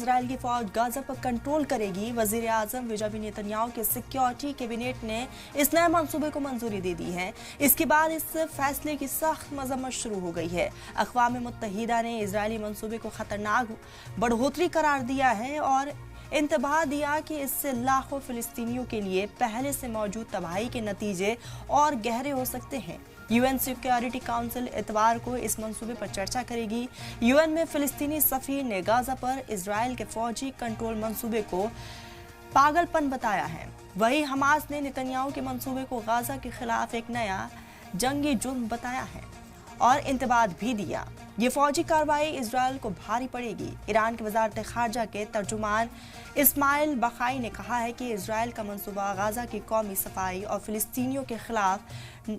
Israel की फौज Gaza पर कंट्रोल करेगी। वजीर आजम बेंजामिन नेतन्याहू के सिक्योरिटी कैबिनेट ने इस नए मंसूबे को मंजूरी दे दी है। इसके बाद इस फैसले की सख्त मजम्मत शुरू हो गई है। अक़वाम मुत्तहिदा ने इजरायली मंसूबे को खतरनाक बढ़ोतरी करार दिया है और इंतबाह दिया कि इससे लाखों फिलिस्तीनियों के लिए पहले से मौजूद तबाही के नतीजे और गहरे हो सकते हैं। यूएन सिक्योरिटी काउंसिल इतवार को इस मंसूबे पर चर्चा करेगी। यूएन में फिलिस्तीनी सफीर ने गाजा पर इजराइल के फौजी कंट्रोल मंसूबे को पागलपन बताया है। वहीं हमास ने नेतन्याहू के मंसूबे को गाजा के खिलाफ एक नया जंगी जुर्म बताया है और इंतबाह भी दिया। ये फौजी कार्रवाई इजराइल को भारी पड़ेगी। ईरान की वजारत खारजा के तर्जुमान इस्माइल बखाई ने कहा है कि इजराइल का मंसूबा गाजा की कौमी सफाई और फिलिस्तीनियों के खिलाफ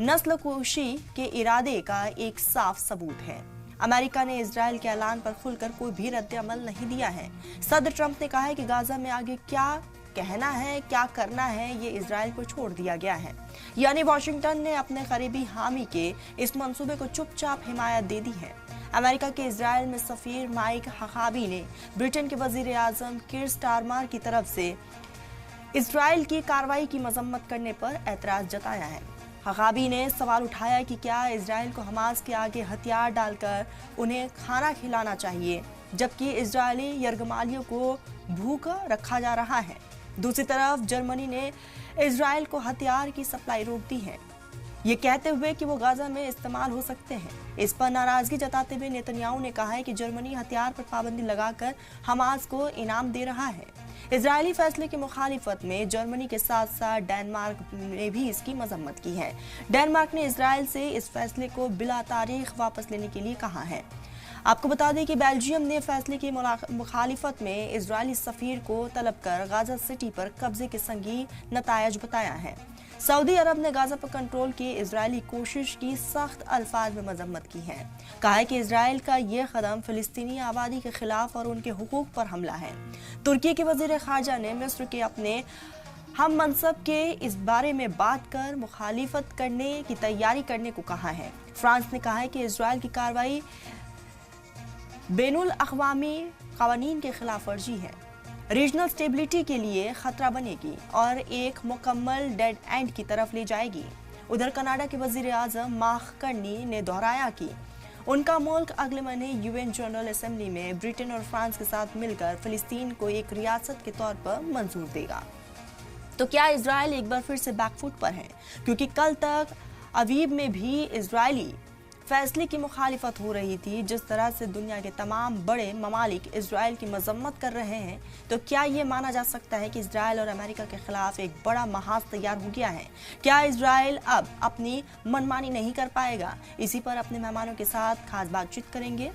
नस्लकुशी के इरादे का एक साफ सबूत है। अमेरिका ने इजराइल के ऐलान पर खुलकर कोई भी रद्द अमल नहीं दिया है। सदर ट्रंप ने कहा है कि गाजा में आगे क्या कहना है, क्या करना है, ये इजराइल को छोड़ दिया गया है। यानी वॉशिंगटन ने अपने करीबी हामी के इस मंसूबे को चुपचाप हिमायत दे दी है। अमेरिका के इजराइल में सफीर माइक हकाबी ने ब्रिटेन के वजीर आजम कीर स्टारमर की तरफ से इजराइल की कार्रवाई की मजम्मत करने पर एतराज जताया है। हकाबी ने सवाल उठाया कि क्या इजराइल को हमास के आगे हथियार डालकर उन्हें खाना खिलाना चाहिए, जबकि इजरायली यरगमालियों को भूखा रखा जा रहा है। दूसरी तरफ जर्मनी ने इजराइल को हथियार की सप्लाई रोक दी है, ये कहते हुए कि वो गाजा में इस्तेमाल हो सकते हैं। इस पर नाराजगी जताते हुए नेतन्याहू ने कहा है कि जर्मनी हथियार पर पाबंदी लगाकर हमास को इनाम दे रहा है। इजरायली फैसले की मुखालिफत में जर्मनी के साथ साथ डेनमार्क ने भी इसकी मजम्मत की है। डेनमार्क ने इजराइल से इस फैसले को बिला तारीख वापस लेने के लिए कहा है। आपको बता दें कि बेल्जियम ने फैसले की मुखालिफत में इजरायली सफीर को तलब कर गाजा सिटी पर कब्जे के संगीन नतायज बताया है। सऊदी अरब ने गाजा पर कंट्रोल की इजरायली कोशिश की सख्त अल्फाज में मजम्मत की है। कहा है कि इजराइल का यह कदम फिलिस्तीनी आबादी के खिलाफ और उनके हुकूक पर हमला है। तुर्की के वजीर खारजा ने मिस्र के अपने हम मनसब के इस बारे में बात कर मुखालिफत करने की तैयारी करने को कहा है। फ्रांस ने कहा है कि इजराइल की कार्रवाई बैनुल अक़वामी क़वानीन के खिलाफ वर्जी है, रीजनल स्टेबिलिटी के लिए खतरा बनेगी और एक मुकम्मल डेड एंड की तरफ ले जाएगी। उधर कनाडा के वजीर आजम मार्क कार्नी ने दोहराया कि उनका मुल्क अगले महीने यूएन जनरल असेंबली में ब्रिटेन और फ्रांस के साथ मिलकर फिलिस्तीन को एक रियासत के तौर पर मंजूर देगा। तो क्या इजराइल एक बार फिर से बैकफुट पर है? क्योंकि कल तक अवीब में भी इजरायली फैसले की मुखालिफत हो रही थी। जिस तरह से दुनिया के तमाम बड़े ममालिक इजराइल की मजम्मत कर रहे हैं, तो क्या ये माना जा सकता है कि इजराइल और अमेरिका के खिलाफ एक बड़ा महाज तैयार हो गया है? क्या इजराइल अब अपनी मनमानी नहीं कर पाएगा? इसी पर अपने मेहमानों के साथ खास बातचीत करेंगे।